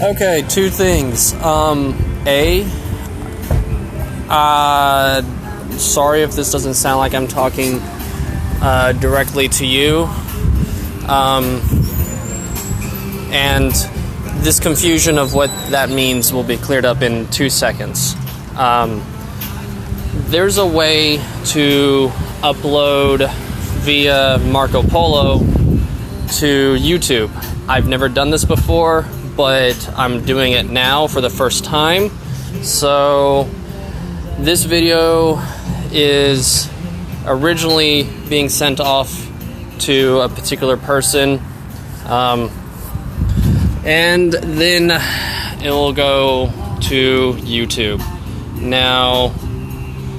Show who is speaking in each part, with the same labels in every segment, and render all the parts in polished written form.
Speaker 1: Okay, two things. Sorry if this doesn't sound like I'm talking directly to you. And this confusion of what that means will be cleared up in 2 seconds. There's a way to upload via Marco Polo to YouTube. I've never done this before, but I'm doing it now for the first time. So this video is originally being sent off to a particular person, and then it will go to YouTube. Now,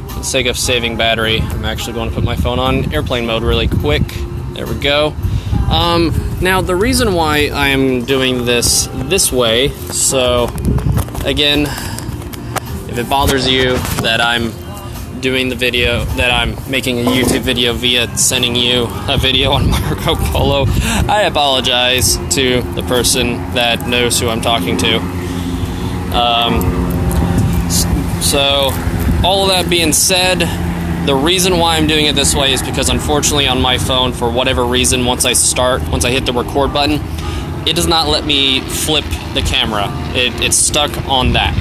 Speaker 1: for the sake of saving battery, I'm actually going to put my phone on airplane mode really quick. There we go. Now, the reason why I am doing this way, so again, if it bothers you that I'm doing the video, that I'm making a YouTube video via sending you a video on Marco Polo, I apologize to the person that knows who I'm talking to. So, all of that being said, the reason why I'm doing it this way is because unfortunately on my phone, for whatever reason, once I hit the record button, it does not let me flip the camera. It's stuck on that.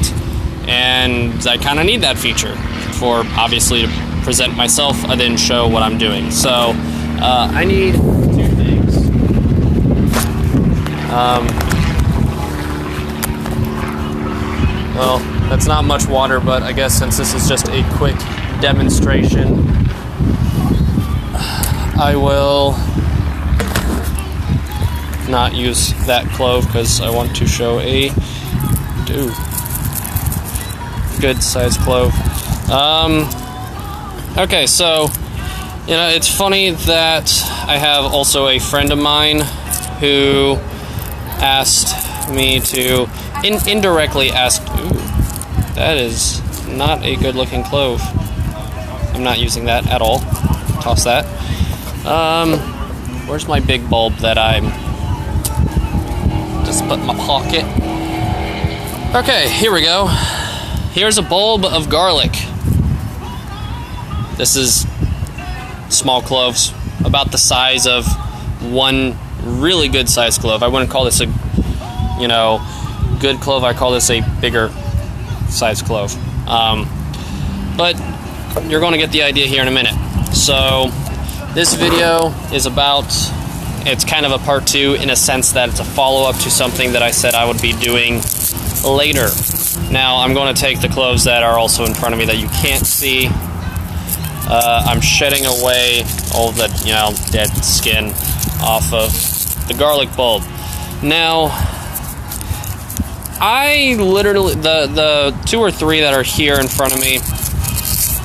Speaker 1: And I kind of need that feature for, obviously, to present myself and then show what I'm doing. So, I need two things. Well, that's not much water, but I guess since this is just a quick demonstration, I will not use that clove because I want to show a good sized clove. Okay, so it's funny that I have also a friend of mine who asked me to indirectly asked, that is not a good looking clove. I'm not using that at all. Toss that. Where's my big bulb that I'm just put in my pocket? Okay, here we go. Here's a bulb of garlic. This is small cloves, about the size of one really good sized clove. I wouldn't call this a, good clove. I call this a bigger sized clove. But you're going to get the idea here in a minute. So this video is it's kind of a part 2 in a sense that it's a follow-up to something that I said I would be doing later. Now I'm going to take the cloves that are also in front of me that you can't see. I'm shedding away all the dead skin off of the garlic bulb. Now, I literally, the 2 or 3 that are here in front of me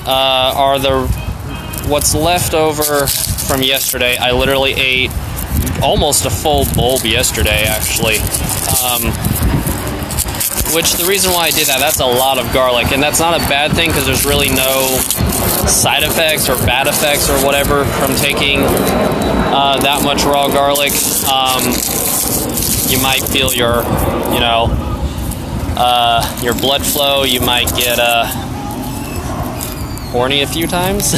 Speaker 1: are what's left over from yesterday. I literally ate almost a full bulb yesterday, actually. Which, the reason why I did that's a lot of garlic, and that's not a bad thing because there's really no side effects or bad effects or whatever from taking that much raw garlic. You might feel your blood flow. You might get horny a few times.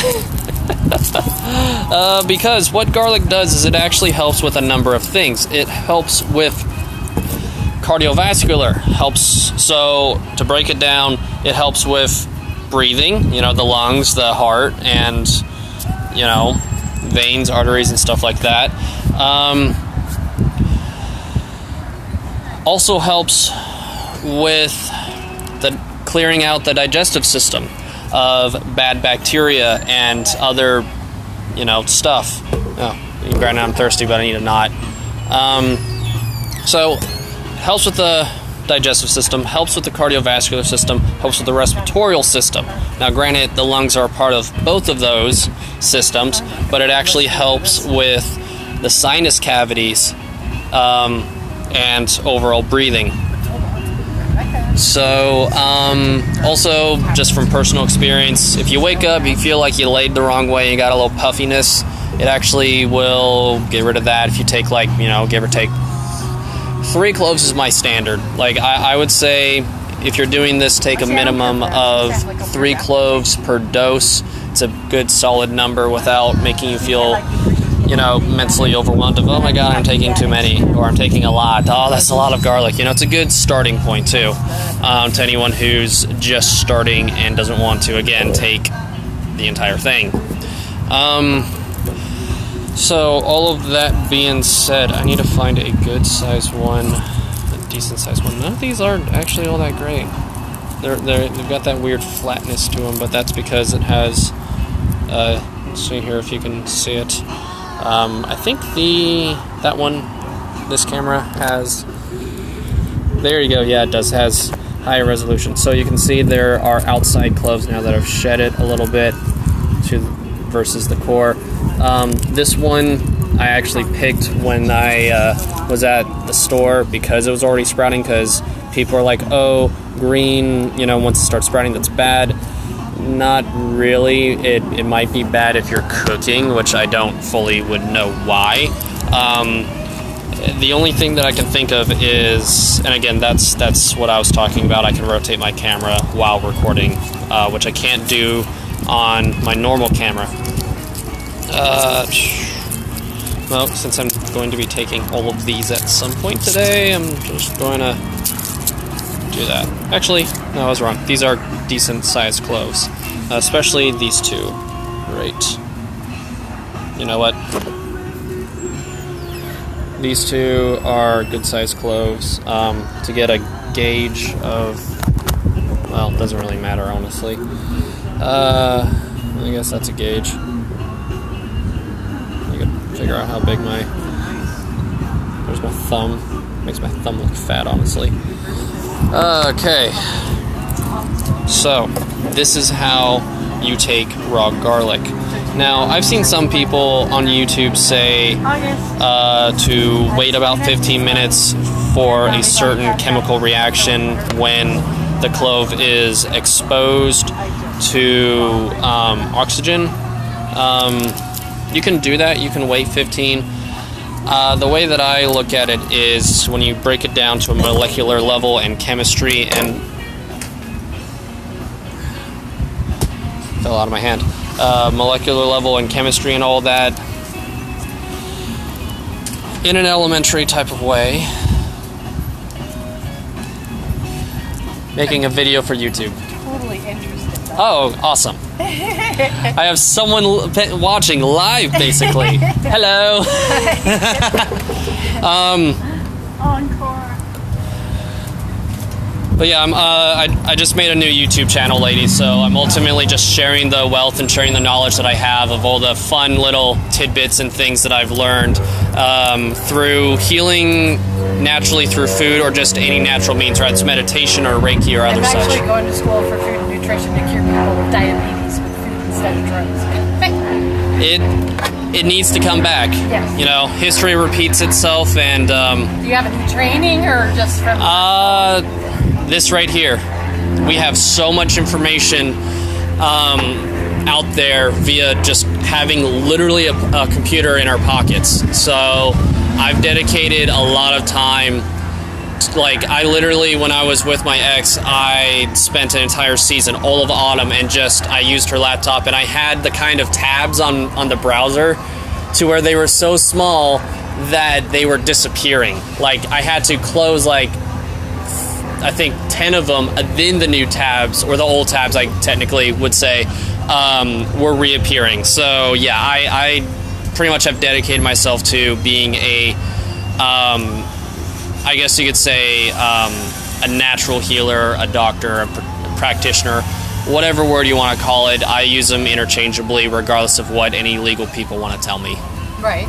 Speaker 1: Because what garlic does is it actually helps with a number of things. It helps with cardiovascular, so to break it down, it helps with breathing, the lungs, the heart, and veins, arteries, and stuff like that. Also helps with the clearing out the digestive system of bad bacteria and other stuff. Right now I'm thirsty, but I need a knot. So helps with the digestive system, helps with the cardiovascular system, helps with the respiratory system. Now, granted, the lungs are a part of both of those systems, but it actually helps with the sinus cavities and overall breathing. So, also, just from personal experience, if you wake up, you feel like you laid the wrong way, you got a little puffiness, it actually will get rid of that if you take, give or take 3 cloves is my standard. Like, I would say if you're doing this, take a minimum of 3 cloves per dose. It's a good solid number without making you feel, you know, mentally overwhelmed of, oh my god, I'm taking too many, or I'm taking a lot. Oh, that's a lot of garlic. You know, it's a good starting point too, to anyone who's just starting and doesn't want to, again, take the entire thing. So all of that being said, I need to find a good size one, a decent size one. None of these are actually all that great. They've got that weird flatness to them, but that's because it has, let's see here if you can see it. I think that one, this camera has, there you go, yeah, it does, has higher resolution. So you can see there are outside cloves now that have shed it a little bit versus the core. This one I actually picked when I was at the store because it was already sprouting, because people are like, oh, green, you know, once it starts sprouting, that's bad. Not really. It might be bad if you're cooking, which I don't fully would know why. The only thing that I can think of is, and again, that's what I was talking about, I can rotate my camera while recording, which I can't do on my normal camera. Well, since I'm going to be taking all of these at some point today, I'm just going to do that. Actually, no, I was wrong. These are decent sized cloves, especially these 2. Great. You know what? These 2 are good sized cloves. To get a gauge of, well, it doesn't really matter, honestly. I guess that's a gauge. You can figure out how big there's my thumb. Makes my thumb look fat, honestly. Okay. So, this is how you take raw garlic. Now, I've seen some people on YouTube say to wait about 15 minutes for a certain chemical reaction when the clove is exposed to oxygen. You can do that. You can wait 15. The way that I look at it is when you break it down to a molecular level and chemistry, and fell out of my hand. Molecular level and chemistry and all that in an elementary type of way. Making a video for YouTube.
Speaker 2: Totally interested.
Speaker 1: Oh, awesome. I have someone watching live, basically. Hello.
Speaker 2: Encore.
Speaker 1: But yeah, I just made a new YouTube channel, ladies, so I'm ultimately just sharing the wealth and sharing the knowledge that I have of all the fun little tidbits and things that I've learned through healing naturally through food or just any natural means, whether it's meditation or Reiki or other such.
Speaker 2: I'm actually going to school for food and nutrition to cure people with diabetes with food instead of drugs.
Speaker 1: It needs to come back.
Speaker 2: Yes.
Speaker 1: You know, history repeats itself, and
Speaker 2: do you have any training or just from
Speaker 1: this right here, we have so much information out there via just having literally a computer in our pockets. So I've dedicated a lot of time. Like, I literally, when I was with my ex, I spent an entire season, all of autumn, and I used her laptop, and I had the kind of tabs on the browser to where they were so small that they were disappearing. Like, I had to close, like, I think 10 of them, then the new tabs, or the old tabs, I technically would say, were reappearing. So, yeah, I pretty much have dedicated myself to being a, I guess you could say, a natural healer, a doctor, a practitioner, whatever word you want to call it. I use them interchangeably regardless of what any legal people want to tell me.
Speaker 2: Right.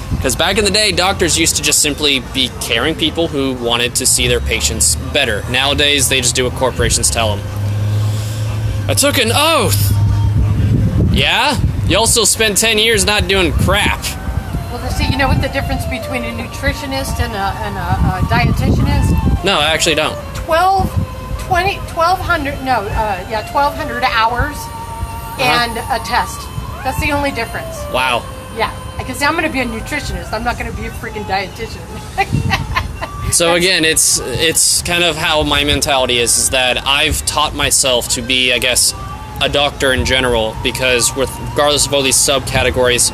Speaker 1: Because back in the day, doctors used to just simply be caring people who wanted to see their patients better. Nowadays, they just do what corporations tell them. I took an oath! Yeah? You also spent 10 years not doing crap.
Speaker 2: Well, see, you know what the difference between a nutritionist and a dietitian is?
Speaker 1: No, I actually don't.
Speaker 2: 1,200 hours and a test. That's the only difference.
Speaker 1: Wow.
Speaker 2: Yeah, because I'm going to be a nutritionist. I'm not going to be a freaking dietitian.
Speaker 1: So again, it's kind of how my mentality is that I've taught myself to be, I guess, a doctor in general, because regardless of all these subcategories,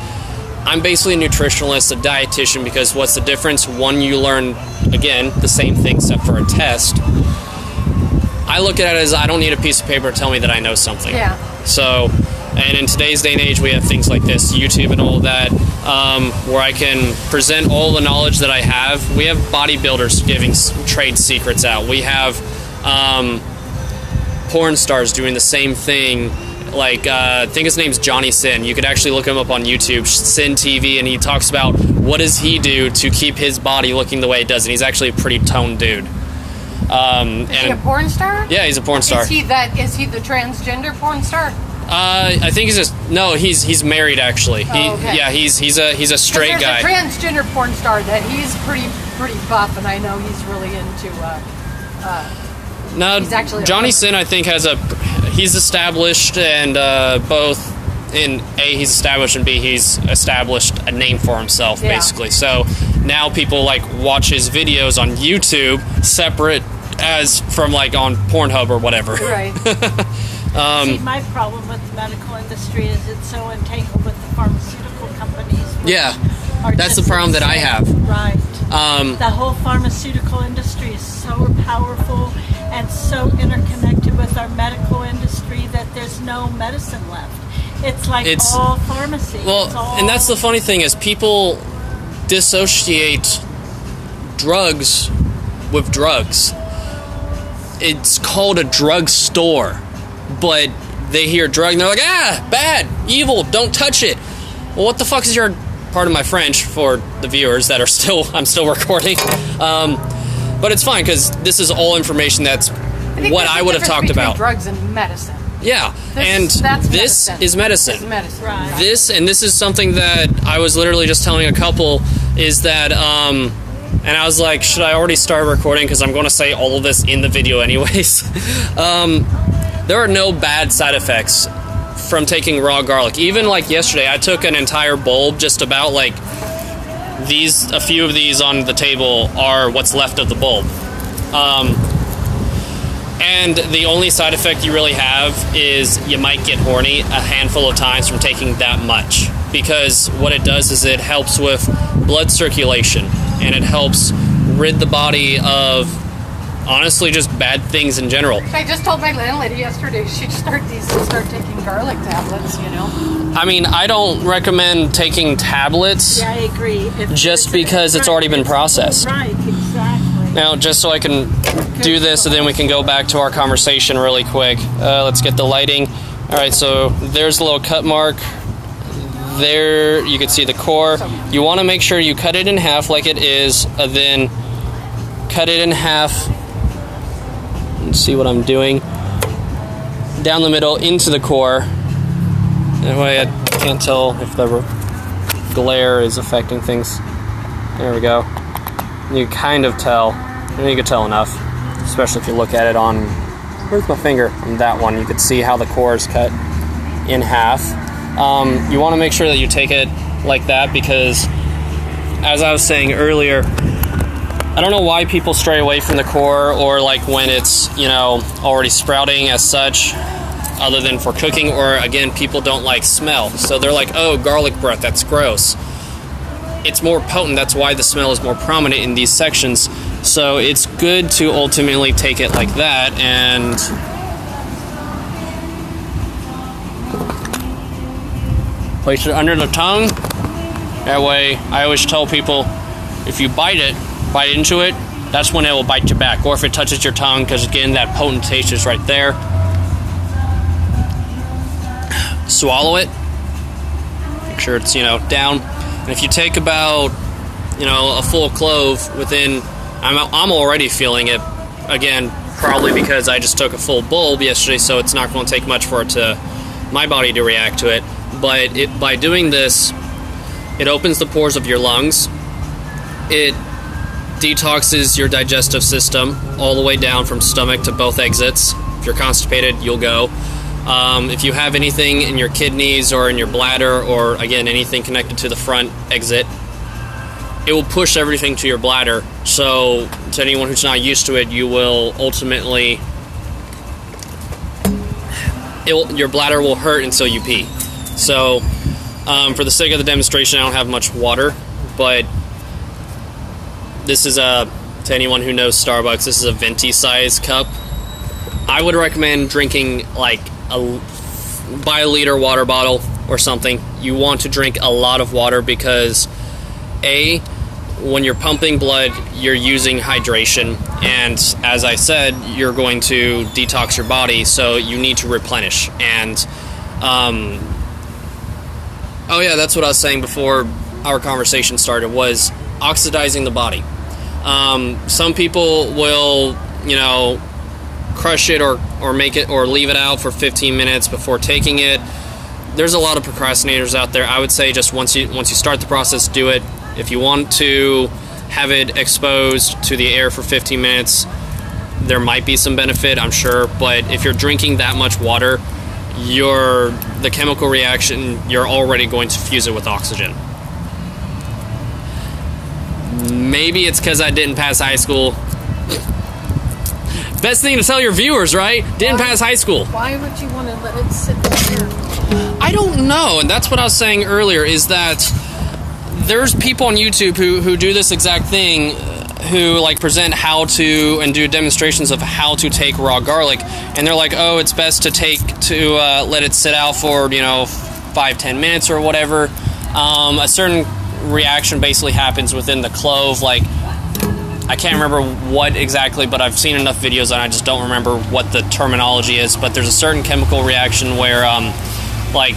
Speaker 1: I'm basically a nutritionalist, a dietitian, because what's the difference? One, you learn, again, the same thing except for a test. I look at it as I don't need a piece of paper to tell me that I know something.
Speaker 2: Yeah.
Speaker 1: So, and in today's day and age, we have things like this, YouTube and all that, where I can present all the knowledge that I have. We have bodybuilders giving trade secrets out. We have porn stars doing the same thing. Like, I think his name's Johnny Sin. You could actually look him up on YouTube, Sin TV, and he talks about what does he do to keep his body looking the way it does, and he's actually a pretty toned dude.
Speaker 2: Is he a porn star?
Speaker 1: Yeah, he's a porn star.
Speaker 2: Is he the transgender porn star?
Speaker 1: I think he's married actually.
Speaker 2: Okay.
Speaker 1: Yeah, he's a straight guy.
Speaker 2: There's a transgender porn star that he's pretty buff, and I know he's really into.
Speaker 1: No,
Speaker 2: he's actually
Speaker 1: Johnny Sin I think he's established, and both in A, he's established, and B, he's established a name for himself basically. So now people like watch his videos on YouTube separate as from like on Pornhub or whatever.
Speaker 2: Right.
Speaker 3: See, my problem with the medical industry is it's so entangled with the pharmaceutical companies.
Speaker 1: Yeah, that's the problem that I have.
Speaker 3: Right. The whole pharmaceutical industry is so powerful and so interconnected with our medical industry that there's no medicine left. It's like all pharmacy.
Speaker 1: Well, and that's the funny thing is people dissociate drugs with drugs. It's called a drug store, but they hear drug and they're like, bad, evil, don't touch it. Well, what the fuck is your, pardon my French for the viewers that are I'm still recording, but it's fine because this is all information that's what I would have talked about.
Speaker 2: Drugs and medicine.
Speaker 1: Yeah, this is medicine.
Speaker 2: This is medicine.
Speaker 3: Right.
Speaker 1: This is something that I was literally just telling a couple is that, and I was like, should I already start recording? Because I'm going to say all of this in the video anyways. There are no bad side effects from taking raw garlic. Even like yesterday, I took an entire bulb, just about like a few of these on the table are what's left of the bulb. And the only side effect you really have is you might get horny a handful of times from taking that much. Because what it does is it helps with blood circulation, and it helps rid the body of, honestly, just bad things in general.
Speaker 2: I just told my landlady yesterday she'd start taking garlic tablets, you know.
Speaker 1: I mean, I don't recommend taking tablets.
Speaker 3: Yeah, I agree.
Speaker 1: Just because it's already been processed.
Speaker 3: Right, exactly.
Speaker 1: Now, just so I can do this, and then we can go back to our conversation really quick. Let's get the lighting. All right, so there's a little cut mark. There, you can see the core. You want to make sure you cut it in half like it is, then cut it in half. Let's see what I'm doing. Down the middle into the core. That way I can't tell if the glare is affecting things. There we go. You kind of tell. And you can tell enough, especially if you look at it on, where's my finger? On that one, you can see how the core is cut in half. You want to make sure that you take it like that because, as I was saying earlier, I don't know why people stray away from the core or like when it's, you know, already sprouting as such, other than for cooking, or again, people don't like smell. So they're like, oh, garlic breath, that's gross. It's more potent, that's why the smell is more prominent in these sections. So it's good to ultimately take it like that and place it under the tongue. That way, I always tell people, if you bite into it, that's when it will bite you back. Or if it touches your tongue, because again, that potent taste is right there. Swallow it. Make sure it's, down. And if you take about, a full clove within, I'm already feeling it. Again, probably because I just took a full bulb yesterday, so it's not going to take much for my body to react to it. But by doing this, it opens the pores of your lungs. It detoxes your digestive system all the way down from stomach to both exits. If you're constipated, you'll go. If you have anything in your kidneys or in your bladder, or again anything connected to the front exit, it will push everything to your bladder. So to anyone who's not used to it, you will ultimately, your bladder will hurt until you pee. So for the sake of the demonstration, I don't have much water, but this is to anyone who knows Starbucks, this is a venti size cup. I would recommend drinking like buy a liter water bottle or something. You want to drink a lot of water because when you're pumping blood, you're using hydration, and as I said, you're going to detox your body, so you need to replenish. And oh yeah, that's what I was saying before our conversation started, was oxidizing the body. Some people will, crush it or make it or leave it out for 15 minutes before taking it. There's a lot of procrastinators out there. I would say just once you start the process, do it. If you want to have it exposed to the air for 15 minutes, there might be some benefit, I'm sure. But if you're drinking that much water, the chemical reaction, you're already going to fuse it with oxygen. Maybe it's because I didn't pass high school. Best thing to tell your viewers, right? Didn't pass high school.
Speaker 2: Why would you want to let it sit there?
Speaker 1: I don't know, and that's what I was saying earlier, is that there's people on YouTube who do this exact thing, who like present how to and do demonstrations of how to take raw garlic, and they're like, oh, it's best to let it sit out for 5-10 minutes or whatever. A certain reaction basically happens within the clove, like I can't remember what exactly, but I've seen enough videos and I just don't remember what the terminology is, but there's a certain chemical reaction where like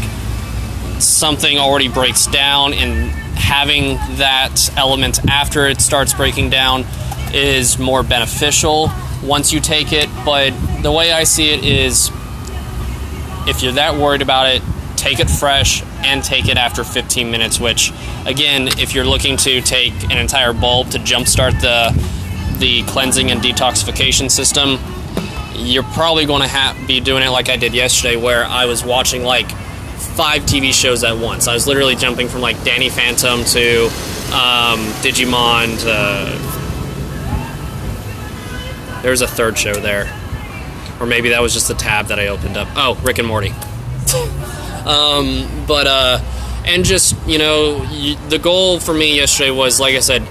Speaker 1: something already breaks down, and having that element after it starts breaking down is more beneficial once you take it. But the way I see it is, if you're that worried about it, take it fresh and take it after 15 minutes, which again, if you're looking to take an entire bulb to jumpstart the cleansing and detoxification system, you're probably going to be doing it like I did yesterday, where I was watching like 5 TV shows at once. I was literally jumping from like Danny Phantom to Digimon to... There's a third show there. Or maybe that was just the tab that I opened up. Oh, Rick and Morty. And just, the goal for me yesterday was, like I said,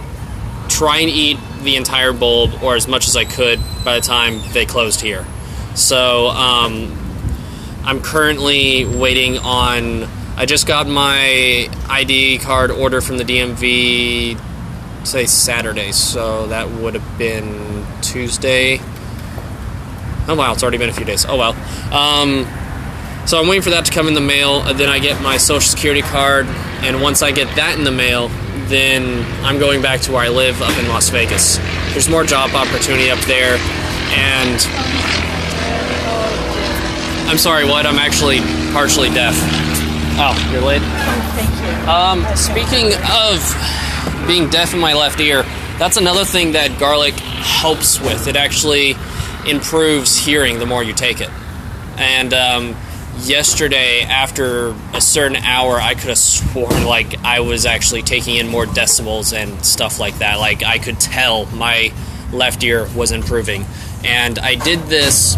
Speaker 1: try and eat the entire bulb, or as much as I could, by the time they closed here. So, I'm currently waiting on... I just got my ID card order from the DMV, say Saturday, so that would have been Tuesday. Oh wow, it's already been a few days. Oh well. So I'm waiting for that to come in the mail, and then I get my Social Security card, and once I get that in the mail, then I'm going back to where I live up in Las Vegas. There's more job opportunity up there, and... I'm sorry, what? I'm actually partially deaf. Oh, you're late?
Speaker 3: Oh, thank you.
Speaker 1: Speaking of being deaf in my left ear, that's another thing that garlic helps with. It actually improves hearing the more you take it. And yesterday, after a certain hour, I could have sworn like I was actually taking in more decibels and stuff like that. Like I could tell my left ear was improving. And I did this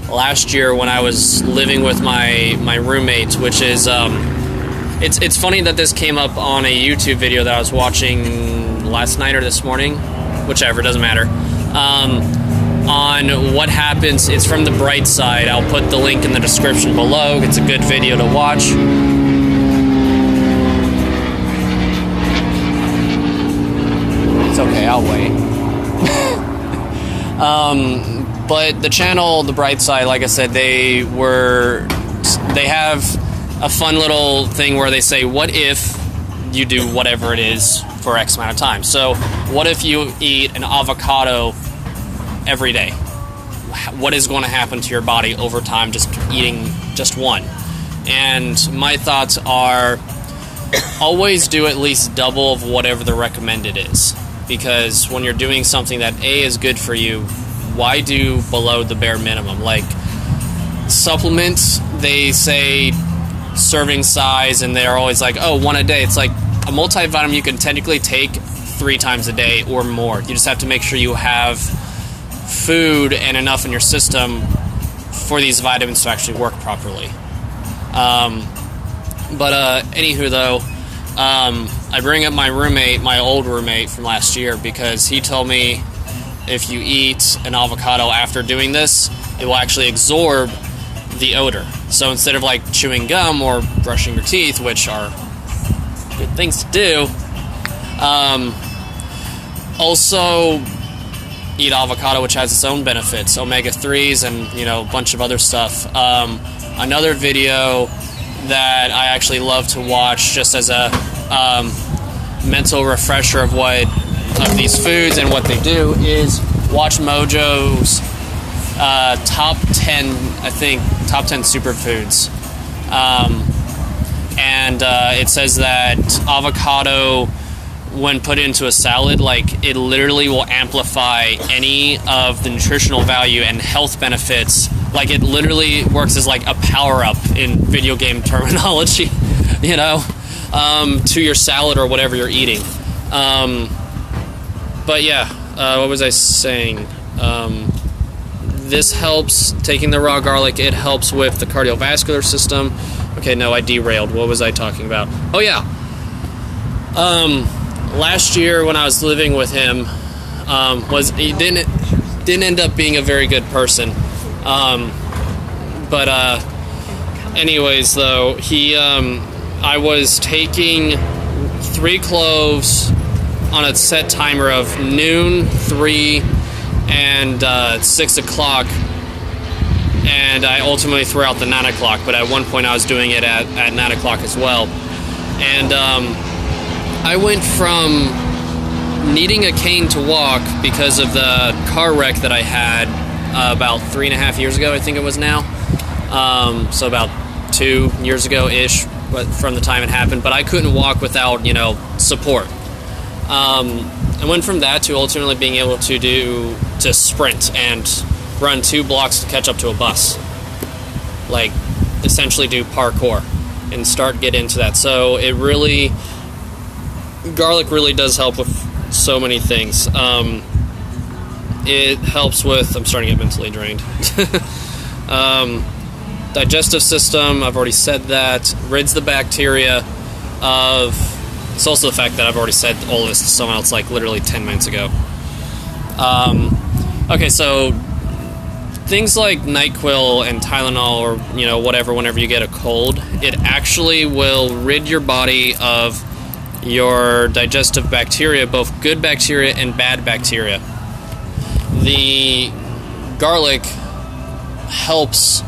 Speaker 1: last year when I was living with my roommates, which is it's funny that this came up on a YouTube video that I was watching last night or this morning, whichever, doesn't matter. On what happens, it's from The Bright Side. I'll put the link in the description below. It's a good video to watch. It's okay, I'll wait. But the channel, The Bright Side, like I said, they have a fun little thing where they say, what if you do whatever it is for X amount of time? So, what if you eat an avocado every day? What is going to happen to your body over time just eating just one? And my thoughts are, always do at least double of whatever the recommended is. Because when you're doing something that A, is good for you, why do below the bare minimum? Like supplements, they say serving size, and they're always like, oh, one a day. It's like a multivitamin you can technically take 3 times a day or more. You just have to make sure you have food and enough in your system for these vitamins to actually work properly. Anywho though, I bring up my roommate, my old roommate from last year, because he told me if you eat an avocado after doing this, it will actually absorb the odor. So instead of like chewing gum or brushing your teeth, which are good things to do, also eat avocado, which has its own benefits, omega-3s and, you know, a bunch of other stuff. Another video that I actually love to watch just as a mental refresher of these foods and what they do is WatchMojo's top 10 superfoods. It says that avocado, when put into a salad, like, it literally will amplify any of the nutritional value and health benefits. Like, it literally works as like a power-up in video game terminology, you know, to your salad or whatever you're eating. But yeah, what was I saying? This helps, taking the raw garlic, it helps with the cardiovascular system. Okay, no, I derailed. What was I talking about? Oh yeah. Last year when I was living with him, he didn't end up being a very good person. Anyways though, I was taking 3 cloves on a set timer of noon, 3, and 6 o'clock, and I ultimately threw out the 9 o'clock, but at one point I was doing it at 9 o'clock as well. And I went from needing a cane to walk because of the car wreck that I had about 3.5 years ago, I think it was now. So about 2 years ago-ish, from the time it happened, but I couldn't walk without, you know, support. I went from that to ultimately being able to sprint and run 2 blocks to catch up to a bus. Like, essentially do parkour and get into that. So garlic really does help with so many things. It helps with, I'm starting to get mentally drained. Digestive system, I've already said that. Rids the bacteria of... It's also the fact that I've already said all of this to someone else like literally 10 minutes ago. Okay, so things like NyQuil and Tylenol, or, you know, whatever, whenever you get a cold, it actually will rid your body of your digestive bacteria, both good bacteria and bad bacteria. The garlic helps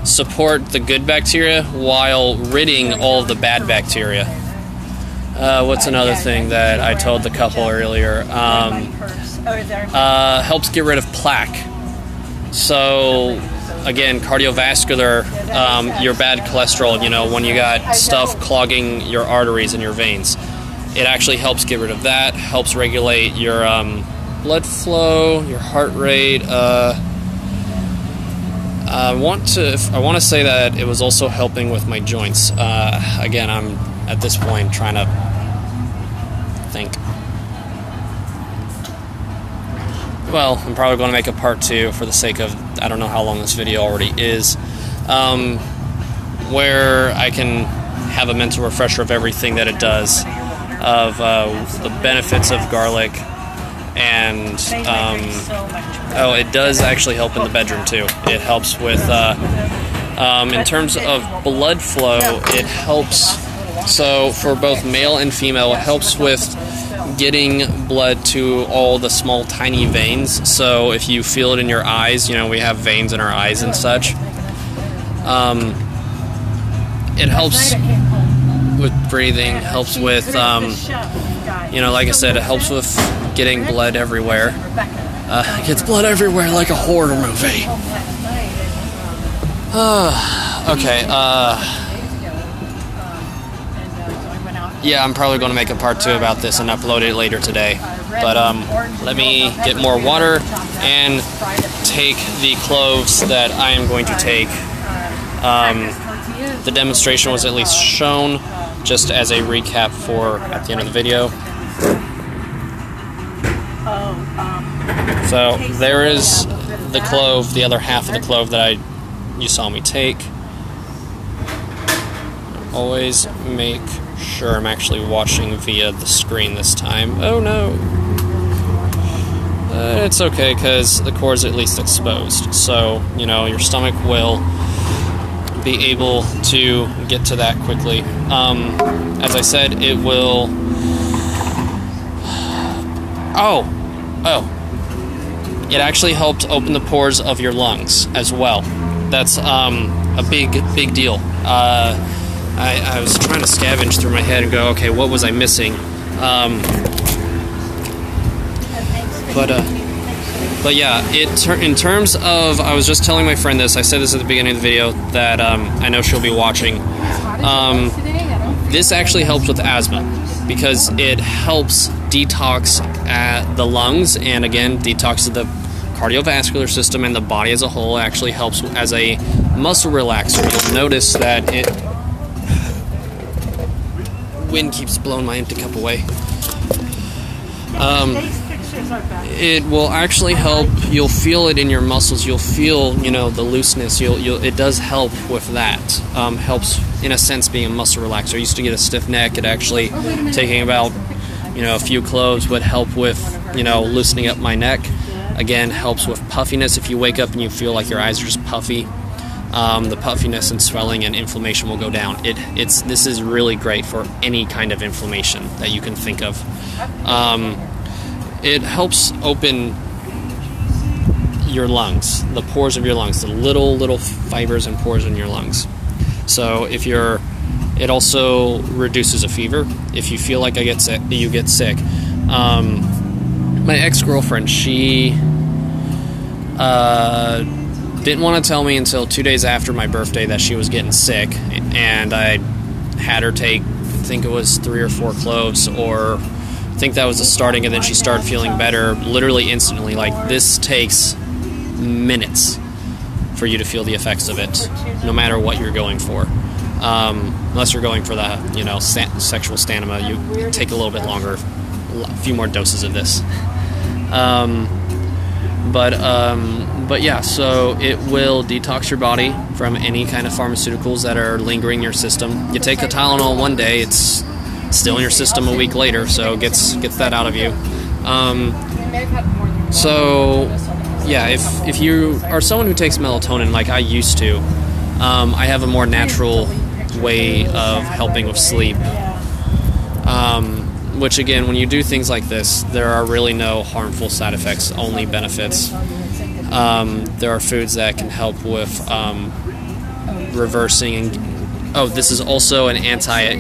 Speaker 1: support the good bacteria while ridding all of the bad bacteria. What's another thing that I told the couple earlier? Helps get rid of plaque. So, again, cardiovascular, your bad cholesterol, you know, when you got stuff clogging your arteries and your veins. It actually helps get rid of that, helps regulate your blood flow, your heart rate. I want to say that it was also helping with my joints. Again, I'm at this point trying to think. Well, I'm probably going to make a part 2 for the sake of, I don't know how long this video already is, where I can have a mental refresher of everything that it does, of the benefits of garlic, and it does actually help in the bedroom too. It helps with, in terms of blood flow, it helps, so for both male and female, it helps with getting blood to all the small tiny veins. So if you feel it in your eyes, you know, we have veins in our eyes and such. It helps with breathing, helps with, you know, like I said, it helps with getting blood everywhere. It gets blood everywhere like a horror movie. Okay, yeah, I'm probably going to make a part 2 about this and upload it later today. But let me get more water and take the cloves that I am going to take. The demonstration was at least shown, just as a recap for at the end of the video. So there is the clove, the other half of the clove that you saw me take. Always make sure I'm actually watching via the screen this time. Oh no! It's okay because the core is at least exposed, so you know your stomach will be able to get to that quickly. As I said, it will. It actually helped open the pores of your lungs as well. That's a big deal. I was trying to scavenge through my head and go, okay, what was I missing? But yeah, in terms of, I was just telling my friend this. I said this at the beginning of the video that I know she'll be watching. This actually helps with asthma because it helps detox the lungs and again detoxes the cardiovascular system and the body as a whole. It actually helps as a muscle relaxer. You'll notice that wind keeps blowing my empty cup away. It will actually help. You'll feel it in your muscles. You'll feel, the looseness. It does help with that. Helps in a sense being a muscle relaxer. I used to get a stiff neck. It actually taking about, a few cloves would help with, loosening up my neck. Again, helps with puffiness. If you wake up and you feel like your eyes are just puffy, the puffiness and swelling and inflammation will go down. This is really great for any kind of inflammation that you can think of. It helps open your lungs, the pores of your lungs, the little fibers and pores in your lungs. So it also reduces a fever. If you feel like you get sick. My ex-girlfriend, she didn't want to tell me until 2 days after my birthday that she was getting sick, and I had her take, I think it was 3 or 4 cloves, or I think that was the starting, and then she started feeling better literally instantly. Like, this takes minutes for you to feel the effects of it, no matter what you're going for. Unless you're going for the, sexual stamina, you take a little bit longer, a few more doses of this. But yeah, so it will detox your body from any kind of pharmaceuticals that are lingering in your system. You take a Tylenol one day, it's still in your system a week later, so gets that out of you. So yeah, if you are someone who takes melatonin like I used to, I have a more natural way of helping with sleep. Which again, when you do things like this, there are really no harmful side effects, only benefits. There are foods that can help with reversing. This is also an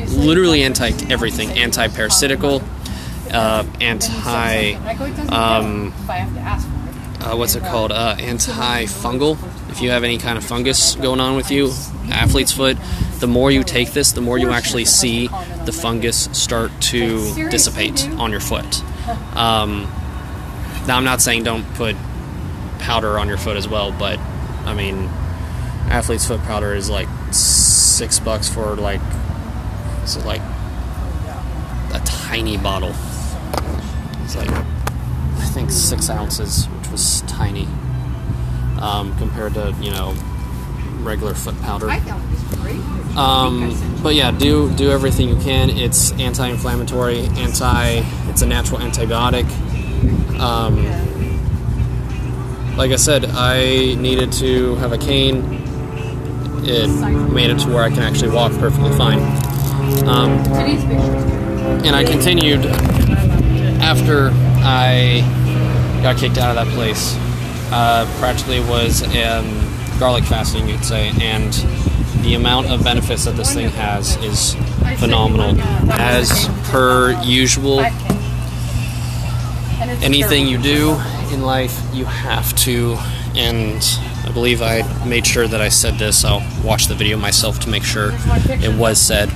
Speaker 1: literally anti-everything, anti-parasitical, anti-fungal. If you have any kind of fungus going on with you, athlete's foot, the more you take this, the more you actually see the fungus start to dissipate on your foot. Now, I'm not saying don't put powder on your foot as well, but I mean, athlete's foot powder is like $6 for like a tiny bottle. It's like, I think 6 ounces, which was tiny compared to regular foot powder. But yeah, do everything you can. It's anti-inflammatory, it's a natural antibiotic. Like I said, I needed to have a cane. It made it to where I can actually walk perfectly fine. And I continued after I got kicked out of that place. Practically was garlic fasting, you'd say, and the amount of benefits that this thing has is phenomenal. As per usual, anything you do in life, you have to, and I believe I made sure that I said this. I'll watch the video myself to make sure it was said.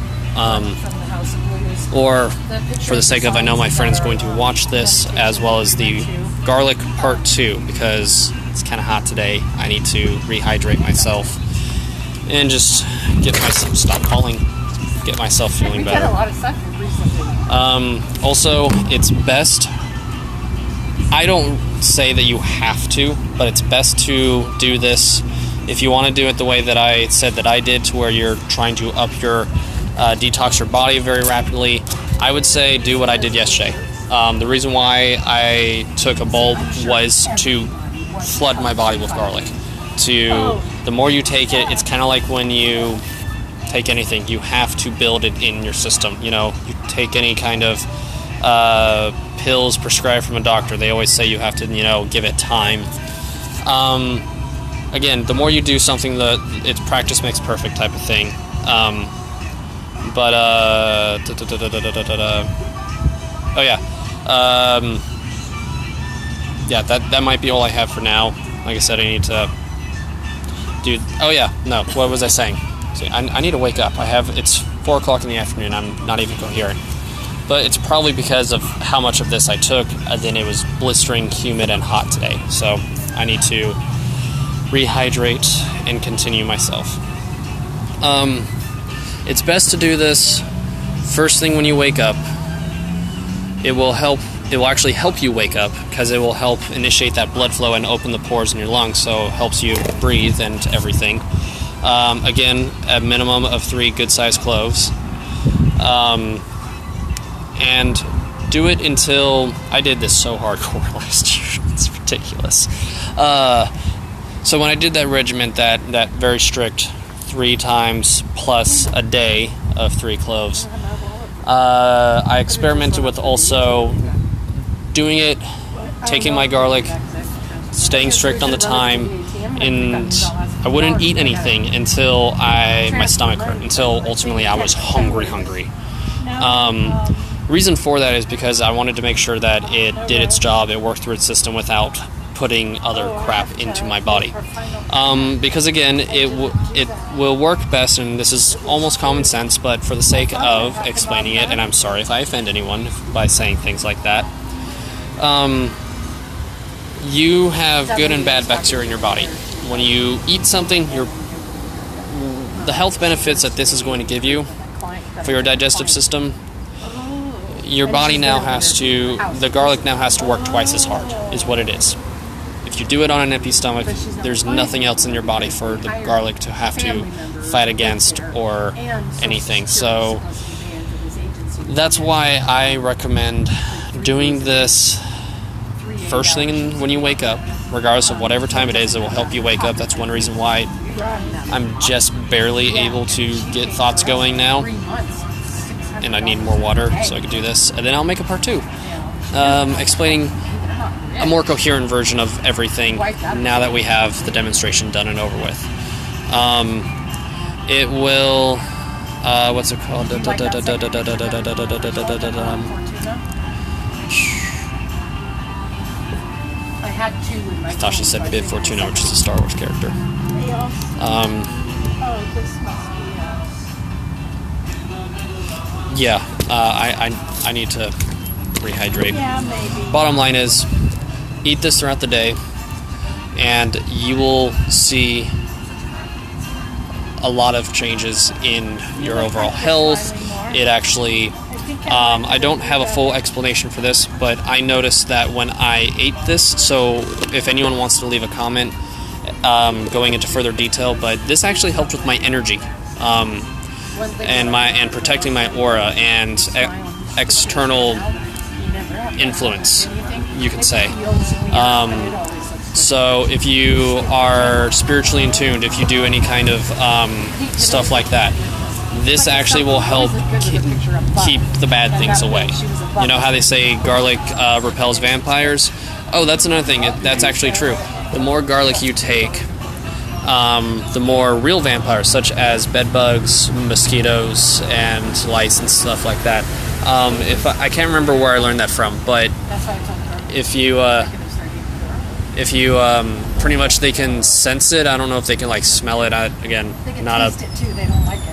Speaker 1: Or for the sake of, I know my friend's going to watch this, as well as the garlic part 2, because it's kind of hot today. I need to rehydrate myself and just get myself feeling better. Also, it's best I don't say that you have to, but it's best to do this if you want to do it the way that I said that I did, to where you're trying to up your detox your body very rapidly. I would say do what I did yesterday. The reason why I took a bulb was to flood my body with garlic. The more you take it, it's kind of like when you take anything, you have to build it in your system. You know, you take any kind of pills prescribed from a doctor, they always say you have to, you know, give it time. Again, the more you do something, it's practice makes perfect type of thing. That might be all I have for now. Like I said, I need to do. What was I saying? See, I need to wake up. It's 4 o'clock in the afternoon. I'm not even coherent. But it's probably because of how much of this I took. Then it was blistering, humid, and hot today. So I need to rehydrate and continue myself. It's best to do this first thing when you wake up. It will actually help you wake up, because it will help initiate that blood flow and open the pores in your lungs, so it helps you breathe and everything. Again, a minimum of 3 good-sized cloves. And do it until... I did this so hardcore last year. It's ridiculous. So when I did that regimen, that very strict 3 times plus a day of 3 cloves, I experimented with also doing it, taking my garlic, staying strict on the time, and I wouldn't eat anything until my stomach hurt, until ultimately I was hungry. Reason for that is because I wanted to make sure that it did its job, it worked through its system without putting other crap into my body. Because again, it will work best, and this is almost common sense, but for the sake of explaining it, and I'm sorry if I offend anyone by saying things like that, you have good and bad bacteria in your body. When you eat something, the health benefits that this is going to give you for your digestive system, your body now the garlic now has to work twice as hard, is what it is. If you do it on an empty stomach, there's nothing else in your body for the garlic to have to fight against or anything. So that's why I recommend doing this first thing when you wake up, regardless of whatever time it is. It will help you wake up. That's one reason why I'm just barely able to get thoughts going now, and I need more water so I can do this. And then I'll make a part 2, explaining a more coherent version of everything now that we have the demonstration done and over with. It will, what's it called? I thought she said Bib Fortuna, which is a Star Wars character. I need to rehydrate.
Speaker 3: Yeah, maybe.
Speaker 1: Bottom line is, eat this throughout the day, and you will see a lot of changes in your overall health. It actually, I don't have a full explanation for this, but I noticed that when I ate this, so if anyone wants to leave a comment going into further detail, but this actually helped with my energy and protecting my aura and external influence, you could say. So if you are spiritually in tuned, if you do any kind of stuff like that, this actually will help keep the bad things away. You know how they say garlic repels vampires? Oh, that's another thing. That's actually true. The more garlic you take, the more real vampires, such as bed bugs, mosquitoes, and lice and stuff like that. I can't remember where I learned that from, but if you pretty much they can sense it. I don't know if they can like smell it. Again,
Speaker 2: They can
Speaker 1: not
Speaker 2: taste it too. They don't like it.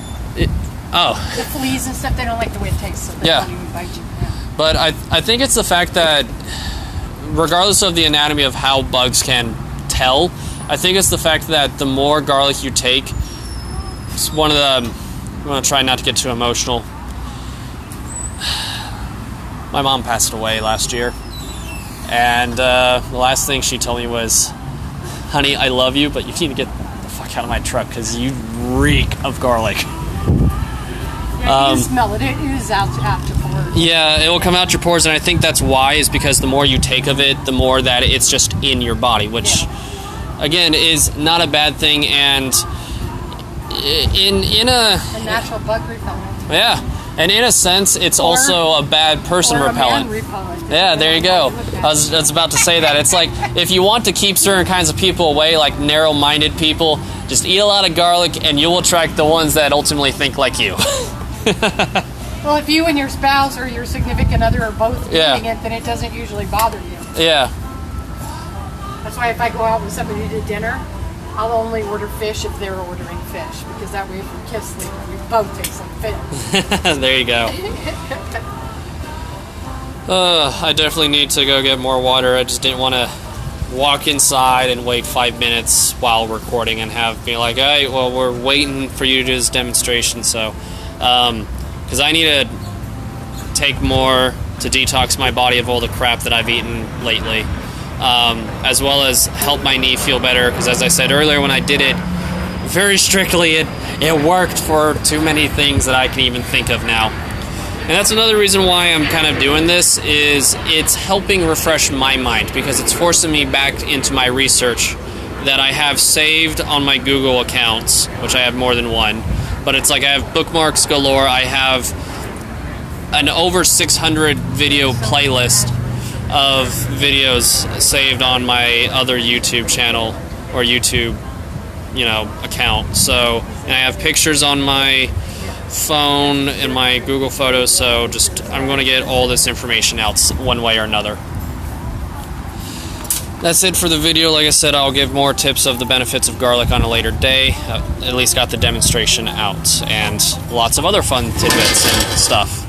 Speaker 2: The fleas and stuff, they don't like the way it tastes. So they don't even bite you. Yeah.
Speaker 1: But I think it's the fact that regardless of the anatomy of how bugs can tell, I think it's the fact that the more garlic you take, it's one of the... I'm going to try not to get too emotional. My mom passed away last year, And the last thing she told me was, honey, I love you, but you need to get the fuck out of my truck because you reek of garlic.
Speaker 2: Yeah, you can smell it. It oozes out afterwards.
Speaker 1: Yeah, it will come out your pores, and I think that's why, is because the more you take of it, the more that it's just in your body, which, again, is not a bad thing, and in a
Speaker 2: natural bug repellent.
Speaker 1: Yeah, and in a sense, it's also a bad person repellent. Yeah, there you go. I was about to say that. It's like, if you want to keep certain kinds of people away, like narrow-minded people, just eat a lot of garlic, and you will attract the ones that ultimately think like you.
Speaker 2: Well, if you and your spouse or your significant other are both eating it, then it doesn't usually bother you.
Speaker 1: Yeah.
Speaker 2: That's why if I go out with somebody to dinner, I'll only order fish if they're ordering fish, because that way if we kiss, we both taste like fish.
Speaker 1: There you go. I definitely need to go get more water. I just didn't want to walk inside and wait 5 minutes while recording and be like, hey, well, we're waiting for you to do this demonstration, so... because I need to take more to detox my body of all the crap that I've eaten lately, as well as help my knee feel better, because as I said earlier, when I did it very strictly, it worked for too many things that I can even think of now. And that's another reason why I'm kind of doing this, is it's helping refresh my mind, because it's forcing me back into my research that I have saved on my Google accounts, which I have more than one. But it's like I have bookmarks galore. I have an over 600 video playlist of videos saved on my other YouTube channel or YouTube, account. So, and I have pictures on my phone and my Google Photos. So I'm going to get all this information out one way or another. That's it for the video. Like I said, I'll give more tips of the benefits of garlic on a later day. At least got the demonstration out, and lots of other fun tidbits and stuff.